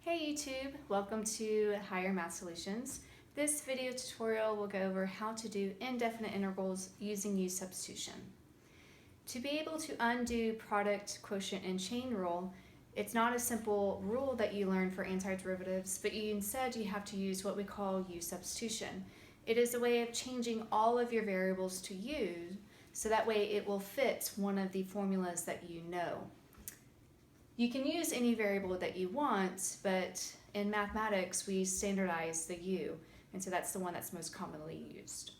Hey YouTube, welcome to Higher Math Solutions. This video tutorial will go over how to do indefinite integrals using use substitution. To be able to undo product, quotient, and chain rule, it's not a simple rule that you learn for antiderivatives, but instead you have to use what we call use substitution. It is a way of changing all of your variables to use, so that way it will fit one of the formulas that you know. You can use any variable that you want, but in mathematics we standardize the u, and so that's the one that's most commonly used.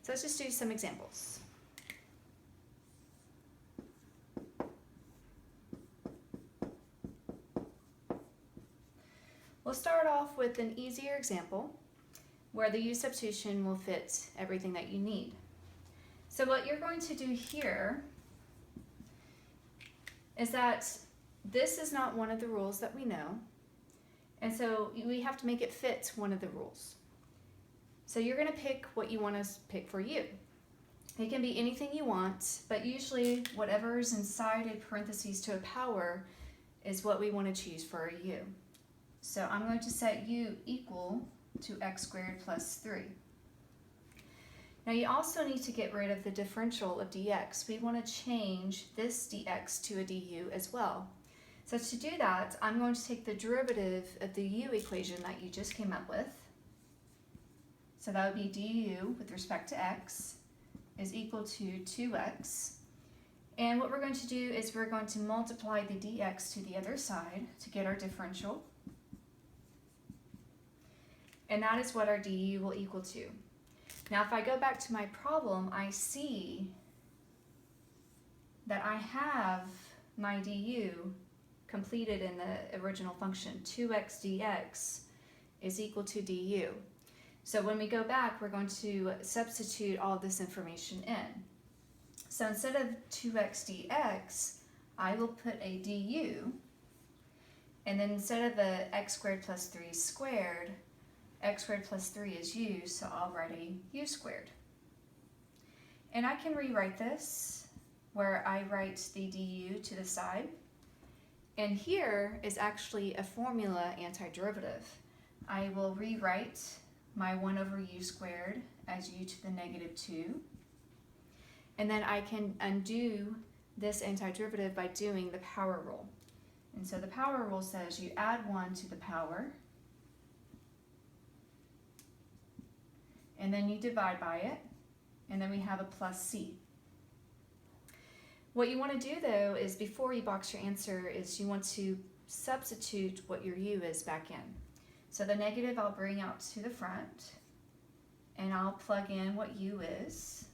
So let's just do some examples. We'll start off with an easier example where the use substitution will fit everything that you need. So what you're going to do here is that this is not one of the rules that we know, and so we have to make it fit one of the rules. So you're going to pick what you want to pick for u. It can be anything you want, but usually whatever is inside a parentheses to a power is what we want to choose for our u. So I'm going to set u equal to x squared plus 3. Now you also need to get rid of the differential of dx. We want to change this dx to a du as well. So to do that, I'm going to take the derivative of the u equation that you just came up with. So that would be du with respect to x is equal to 2x. And what we're going to do is we're going to multiply the dx to the other side to get our differential. And that is what our du will equal to. Now if I go back to my problem, I see that I have my du completed in the original function. 2x dx is equal to du. So when we go back, we're going to substitute all this information in. So instead of 2x dx, I will put a du, and then instead of a x squared plus 3 squared, x squared plus 3 is u, so I'll write a u squared. And I can rewrite this where I write the du to the side. And here is actually a formula antiderivative. I will rewrite my 1 over u squared as u to the negative 2. And then I can undo this antiderivative by doing the power rule. And so the power rule says you add 1 to the power, and then you divide by it, and then we have a plus c. What you want to do though is before you box your answer is you want to substitute what your u is back in. So the negative I'll bring out to the front, and I'll plug in what u is.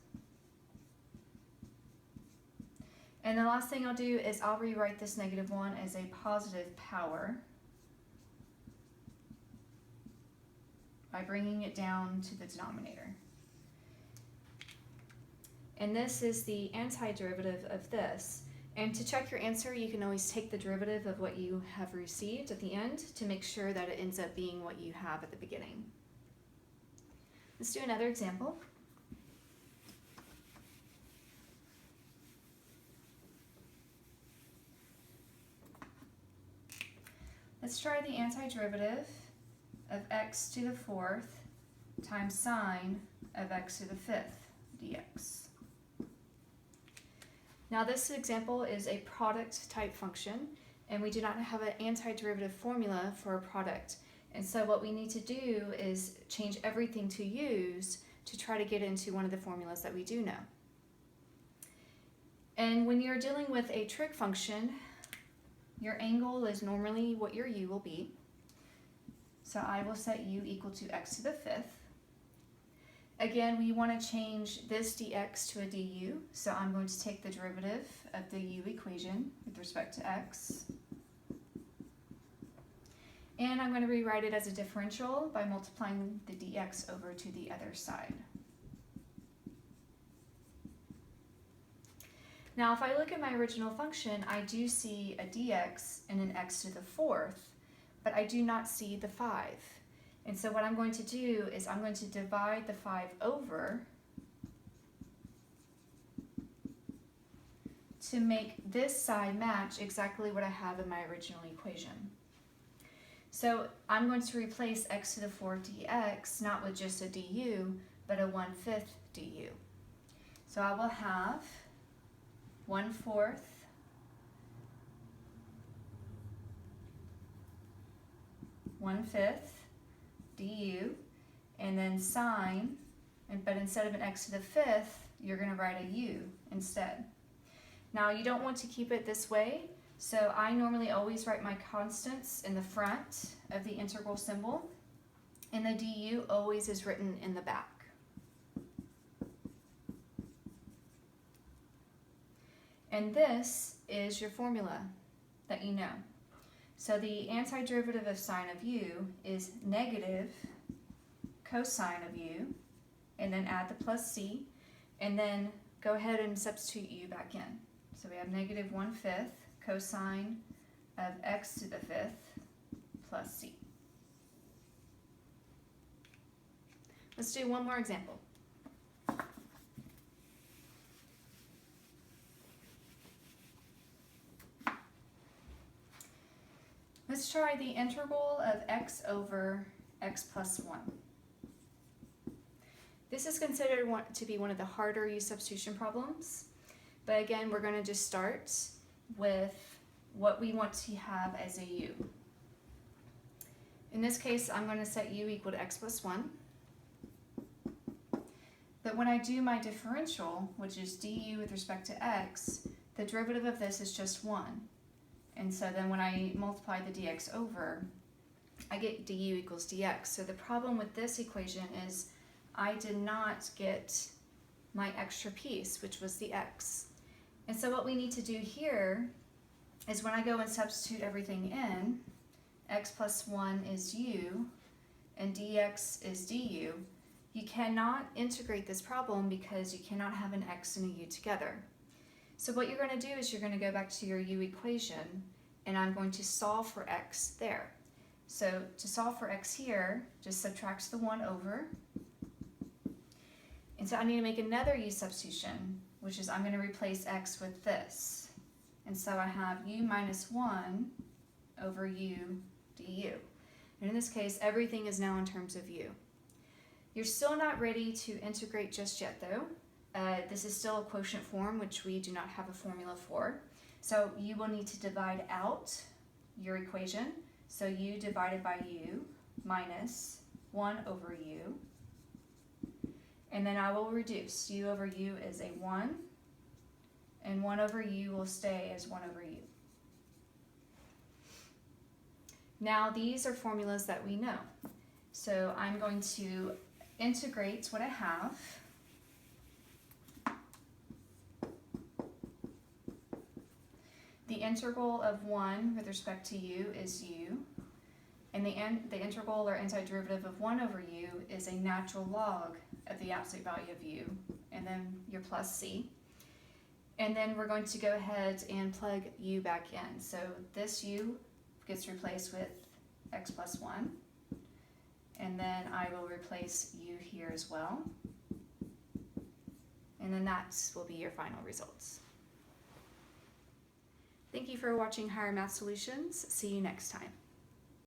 And the last thing I'll do is I'll rewrite this negative 1 as a positive power by bringing it down to the denominator. And this is the antiderivative of this. And to check your answer, you can always take the derivative of what you have received at the end to make sure that it ends up being what you have at the beginning. Let's do another example. Let's try the antiderivative of x to the 4th times sine of x to the 5th dx. Now this example is a product type function, and we do not have an antiderivative formula for a product. And so what we need to do is change everything to use to try to get into one of the formulas that we do know. And when you're dealing with a trig function, your angle is normally what your u will be. So I will set u equal to x to the 5th. Again, we want to change this dx to a du, so I'm going to take the derivative of the u equation with respect to x. And I'm going to rewrite it as a differential by multiplying the dx over to the other side. Now if I look at my original function, I do see a dx and an x to the 4th, but I do not see the 5. And so what I'm going to do is I'm going to divide the 5 over to make this side match exactly what I have in my original equation. So I'm going to replace x to the 4th dx not with just a du, but a 1/5 du. So I will have 1/4 1/5 du, and then sine, but instead of an x to the 5th, you're going to write a u instead. Now you don't want to keep it this way, so I normally always write my constants in the front of the integral symbol, and the du always is written in the back. And this is your formula that you know. So the antiderivative of sine of u is negative cosine of u, and then add the plus c, and then go ahead and substitute u back in. So we have negative 1/5 cosine of x to the 5th plus c. Let's do one more example. Let's try the integral of x over x plus 1. This is considered to be one of the harder u substitution problems, but again, we're going to just start with what we want to have as a u. In this case, I'm going to set u equal to x plus 1. But when I do my differential, which is du with respect to x, the derivative of this is just 1. And so then when I multiply the dx over, I get du equals dx. So the problem with this equation is I did not get my extra piece, which was the x. And so what we need to do here is when I go and substitute everything in, x plus 1 is u, and dx is du, you cannot integrate this problem because you cannot have an x and a u together. So what you're going to do is you're going to go back to your u equation, and I'm going to solve for x there. So to solve for x here, just subtract the 1 over. And so I need to make another u substitution, which is I'm going to replace x with this. And so I have u minus 1 over u du. And in this case, everything is now in terms of u. You're still not ready to integrate just yet though. This is still a quotient form, which we do not have a formula for. So you will need to divide out your equation. So u divided by u minus 1 over u. And then I will reduce. U over u is a 1, and 1 over u will stay as 1 over u. Now these are formulas that we know. So I'm going to integrate what I have. The integral of 1 with respect to u is u, and the integral or antiderivative of 1 over u is a natural log of the absolute value of u, and then your plus c. And then we're going to go ahead and plug u back in. So this u gets replaced with x plus 1, and then I will replace u here as well. And then that will be your final results. Thank you for watching Higher Math Solutions. See you next time.